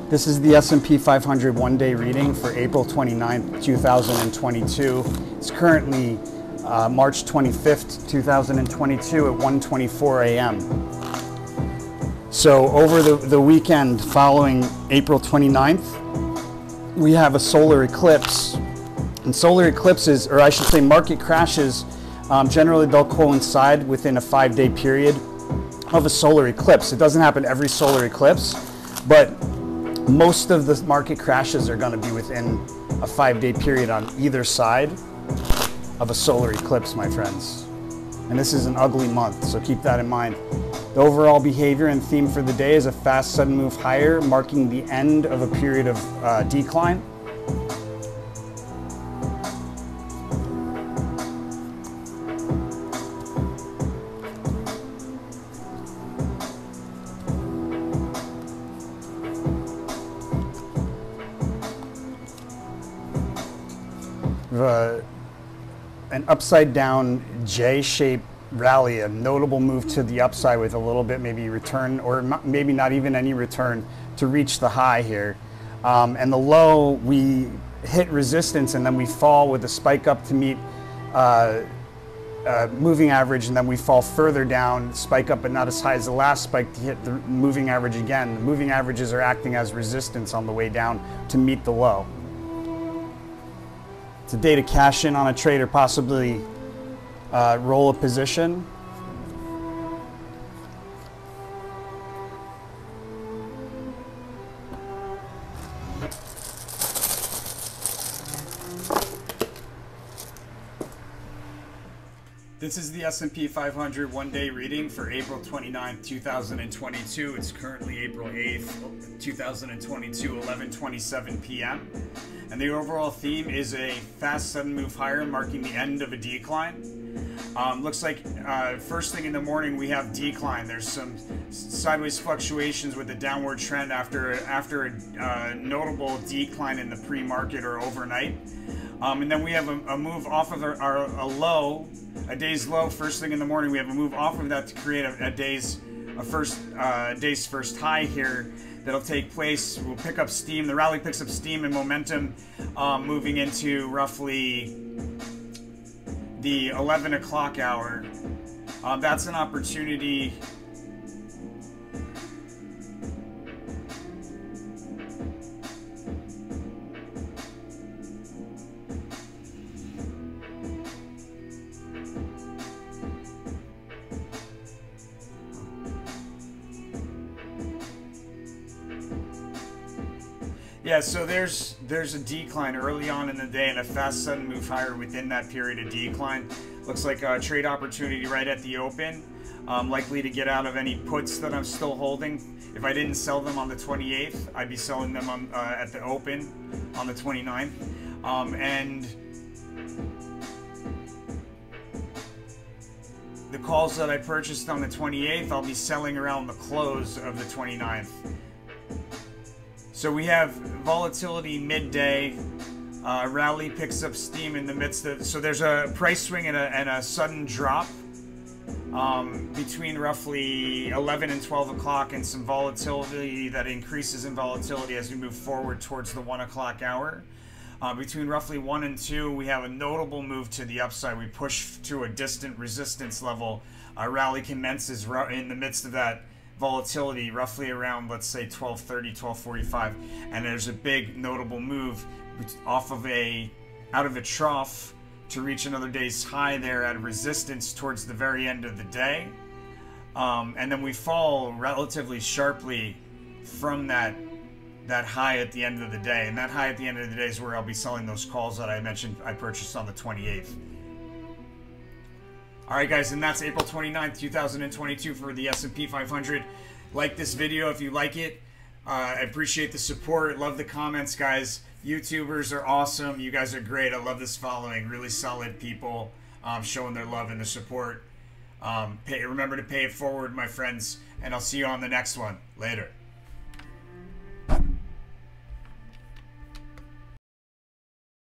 This is the S&P 500 one-day reading for April 29th, 2022. It's currently March 25th, 2022 at 1:24 a.m. So over the weekend following April 29th, we have a solar eclipse. And solar eclipses, or I should say market crashes, generally they'll coincide within a 5-day period of a solar eclipse. It doesn't happen every solar eclipse, but most of the market crashes are going to be within a 5-day period on either side of a solar eclipse, my friends. And this is an ugly month, so keep that in mind. The overall behavior and theme for the day is a fast, sudden move higher, marking the end of a period of decline. An upside down J-shaped rally, a notable move to the upside with a little bit maybe return, or maybe not even any return, to reach the high here. And the low, we hit resistance and then we fall with a spike up to meet moving average, and then we fall further down, spike up but not as high as the last spike to hit the moving average again. The moving averages are acting as resistance on the way down to meet the low. It's a day to cash in on a trade or possibly roll a position. This is the S&P 500 one-day reading for April 29th, 2022. It's currently April 8th, 2022, 11:27 p.m. And the overall theme is a fast, sudden move higher, marking the end of a decline. Looks like first thing in the morning we have decline. There's some sideways fluctuations with a downward trend after a notable decline in the pre-market or overnight. And then we have a move off of a low, a day's low. First thing in the morning, we have a move off of that to create a day's first high here that'll take place. We'll pick up steam. The rally picks up steam and momentum, moving into roughly the 11 o'clock hour. That's an opportunity. Yeah, so there's a decline early on in the day and a fast sudden move higher within that period of decline. Looks like a trade opportunity right at the open. Likely to get out of any puts that I'm still holding. If I didn't sell them on the 28th, I'd be selling them on, at the open on the 29th. And the calls that I purchased on the 28th, I'll be selling around the close of the 29th. So we have volatility midday, rally picks up steam in the midst of, so there's a price swing and a sudden drop between roughly 11 and 12 o'clock, and some volatility that increases in volatility as we move forward towards the 1 o'clock hour. Between roughly 1 and 2, we have a notable move to the upside. We push to a distant resistance level. Our rally commences in the midst of that volatility, roughly around, let's say, 12:30, 12:45, and there's a big notable move out of a trough to reach another day's high there at resistance towards the very end of the day, and then we fall relatively sharply from that high at the end of the day, and that high at the end of the day is where I'll be selling those calls that I mentioned I purchased on the 28th. Alright guys, and that's April 29th, 2022 for the S&P 500. Like this video if you like it. I appreciate the support. Love the comments, guys. YouTubers are awesome. You guys are great. I love this following. Really solid people showing their love and their support. Remember to pay it forward, my friends, and I'll see you on the next one. Later.